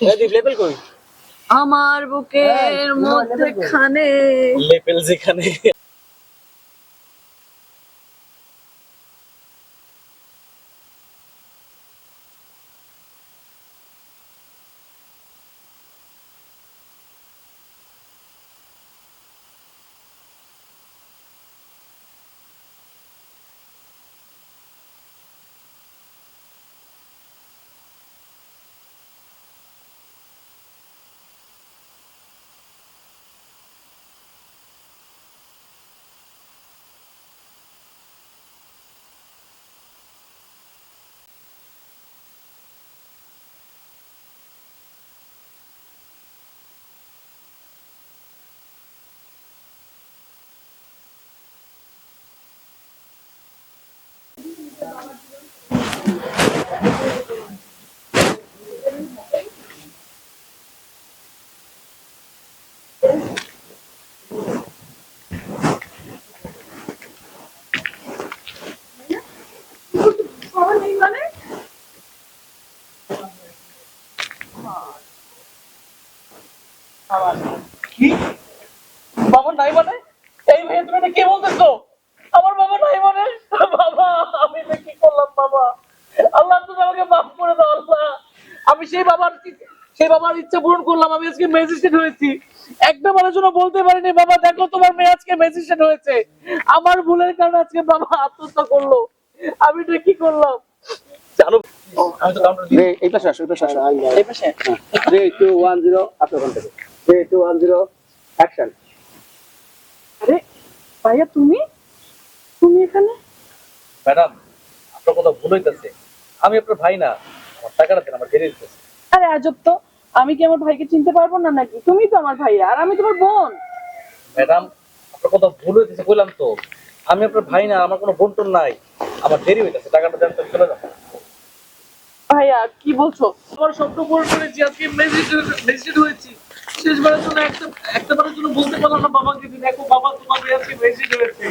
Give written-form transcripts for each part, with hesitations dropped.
Level কই? আমার বুকের মধ্যে খানে লেভেল যেখানে কি বাবা নাই মানে? এই মেয়ে তুমি এটা কি বলতেছো? আমার বাবা নাই মানে? বাবা আমি এটা কি করলাম বাবা? আল্লাহ তুমি আমাকে মাফ করে দাও আল্লাহ। আমি সেই বাবার ইচ্ছা পূরণ করলাম। আমি আজকে ম্যাজিস্ট্রেট হয়েছি। একটা বারের জন্য বলতে পারিনি বাবা দেখো তোমার মেয়ে আজকে ম্যাজিস্ট্রেট হয়েছে। আমার ভুলের কারণে আজকে বাবা আত্মহত্যা করলো। আমি এটা কি করলাম জানো? আমি তো কাউন্টার দিই। এই পাশে আসো, এই পাশে আসো। এই পাশে 3 2 1 0 আপনার ওখান থেকে 3 2 1 0 অ্যাকশন। আরে ভাইয়া তুমি তুমি এখানে? ম্যাডাম আপনার কথা ভুল হইতেছে। আমি আপনার ভাই না। আমার টাকাটা দেন, আমার দেরি হইতেছে। আরে আজব তো, আমি কি আমার ভাইকে চিনতে পারবো না নাকি? তুমি তো আমার ভাইয়া আর আমি তোমার বোন। ম্যাডাম আপনার কথা ভুল হইতেছে বললাম তো। আমি আপনার ভাই না, আমার কোনো বোন টোন নাই। আমার দেরি হইতেছে, টাকাটা দেন তো চলে যাবো। ভাইয়া কি বলছো? আমার স্বপ্ন পূরণ করেছি, আজকে ম্যাজিস্ট্রেট হয়েছি। শেষবারের জন্য একটাবারের জন্য বলতে পারলাম না বাবাকে যে দেখো বাবা তোমার মেয়ে আজকে ম্যাজিস্ট্রেট হয়েছে।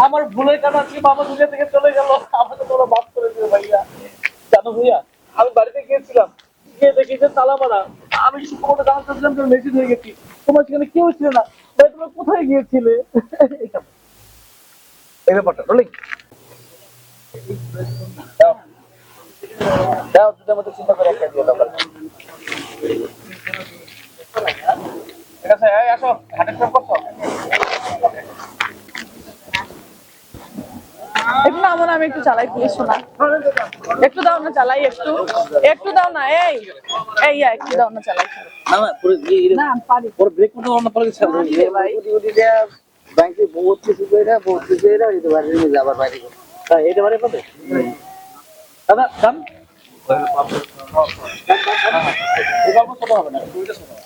আমার ভুলের কারণে আজকে বাবা দুনিয়া থেকে চলে গেল। আমাকে তোমরা মাফ করে দিও ভাইয়া। জানো ভাইয়া আমি বাড়িতে গিয়েছিলাম, গিয়ে দেখি যে তালা মারা। আমি শুক্রবার জানাতে চাচ্ছিলাম তুমি ম্যাজিস্ট্রেট হয়ে গেছি। তোমার সেখানে কেউ ছিল না। ভাই তোমরা কোথায় গিয়েছিলে? এই ব্যাপারটা রোলিং দাও দাও, দুধের মধ্যে চিন্তা করে একটা দিয়ে দাও। ঠিক আছে, এই আসো, হাটে সব করছো? একটু না আমার, আমি একটু চালাই প্লিজ শোনা। একটু দাও না চালাই, একটু একটু দাও না। এই এই ইয়া, একটু দাও না চালাই। না না পুরো না আমি পারি। পুরো ব্রেক মতো অন্য পরে দিচ্ছে। না রে ভাই। ব্যাংকে বহুত কিছু কইরা এই তো বাইরে নিয়ে যাবার বাইরে করে। তাই এটা মানে পাবে দাদা দাম এই গল্প ছোট হবে না, দুইটা ছোট হবে।